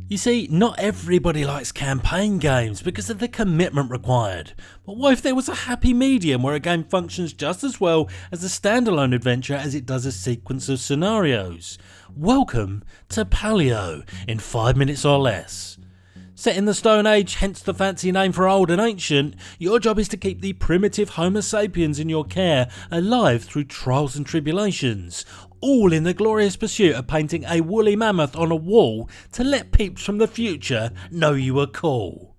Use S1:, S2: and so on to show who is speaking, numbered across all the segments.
S1: You see, not everybody likes campaign games because of the commitment required, but what if there was a happy medium where a game functions just as well as a standalone adventure as it does a sequence of scenarios? Welcome to Paleo in 5 minutes or less. Set in the Stone Age, hence the fancy name for old and ancient, your job is to keep the primitive Homo sapiens in your care alive through trials and tribulations, all in the glorious pursuit of painting a woolly mammoth on a wall to let peeps from the future know you were cool.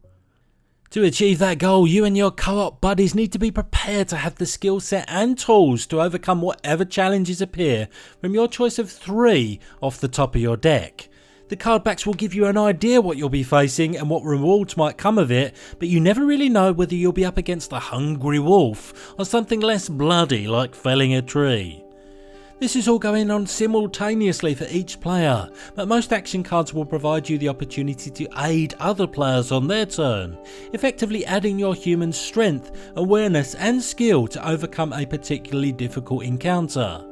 S1: To achieve that goal, you and your co-op buddies need to be prepared to have the skill set and tools to overcome whatever challenges appear from your choice of 3 off the top of your deck. The card backs will give you an idea what you'll be facing and what rewards might come of it, but you never really know whether you'll be up against a hungry wolf or something less bloody like felling a tree. This is all going on simultaneously for each player, but most action cards will provide you the opportunity to aid other players on their turn, effectively adding your human strength, awareness and skill to overcome a particularly difficult encounter.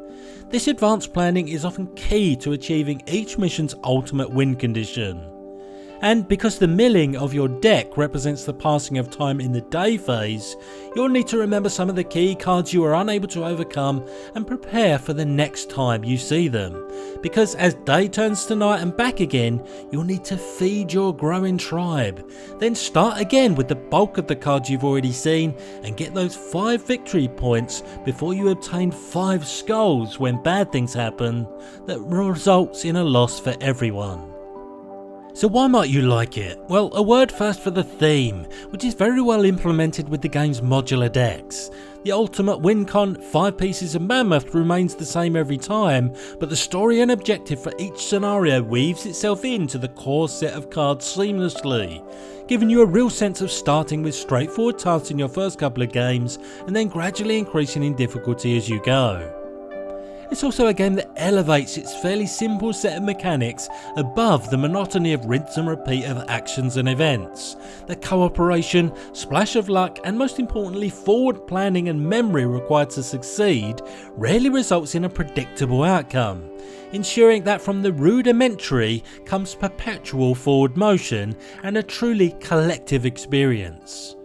S1: This advanced planning is often key to achieving each mission's ultimate win condition. And because the milling of your deck represents the passing of time in the day phase, you'll need to remember some of the key cards you are unable to overcome and prepare for the next time you see them. Because as day turns to night and back again, you'll need to feed your growing tribe. Then start again with the bulk of the cards you've already seen and get those 5 victory points before you obtain 5 skulls when bad things happen that results in a loss for everyone. So why might you like it? Well, a word first for the theme, which is very well implemented with the game's modular decks. The ultimate win con, 5 pieces of mammoth, remains the same every time, but the story and objective for each scenario weaves itself into the core set of cards seamlessly, giving you a real sense of starting with straightforward tasks in your first couple of games and then gradually increasing in difficulty as you go. It's also a game that elevates its fairly simple set of mechanics above the monotony of rinse and repeat of actions and events. The cooperation, splash of luck and most importantly forward planning and memory required to succeed rarely results in a predictable outcome, ensuring that from the rudimentary comes perpetual forward motion and a truly collective experience.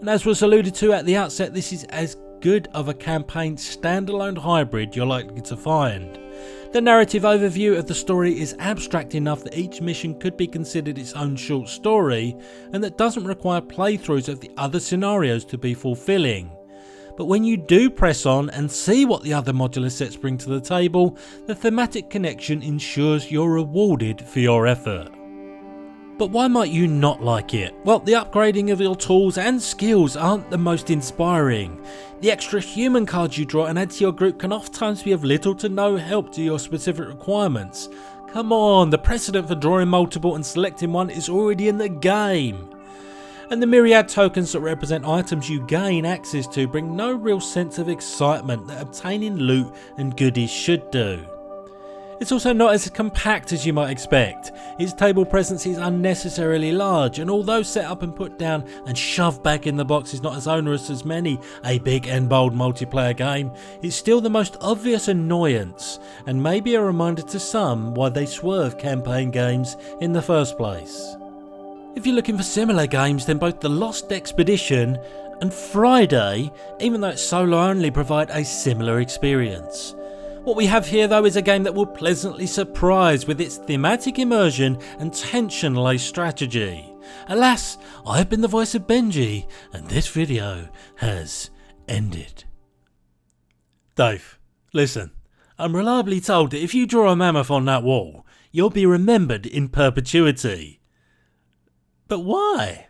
S1: And as was alluded to at the outset, this is as good of a campaign standalone hybrid you're likely to find. The narrative overview of the story is abstract enough that each mission could be considered its own short story and that doesn't require playthroughs of the other scenarios to be fulfilling. But when you do press on and see what the other modular sets bring to the table, the thematic connection ensures you're rewarded for your effort. But why might you not like it? Well, the upgrading of your tools and skills aren't the most inspiring. The extra human cards you draw and add to your group can oftentimes be of little to no help to your specific requirements. Come on, the precedent for drawing multiple and selecting one is already in the game. And the myriad tokens that represent items you gain access to bring no real sense of excitement that obtaining loot and goodies should do. It's also not as compact as you might expect. Its table presence is unnecessarily large, and although set up and put down and shoved back in the box is not as onerous as many a big and bold multiplayer game, it's still the most obvious annoyance, and maybe a reminder to some why they swerve campaign games in the first place. If you're looking for similar games, then both The Lost Expedition and Friday, even though it's solo only, provide a similar experience. What we have here though is a game that will pleasantly surprise with its thematic immersion and tension-laced strategy. Alas, I've been the voice of Benji, and this video has ended. Dave, listen, I'm reliably told that if you draw a mammoth on that wall, you'll be remembered in perpetuity. But why?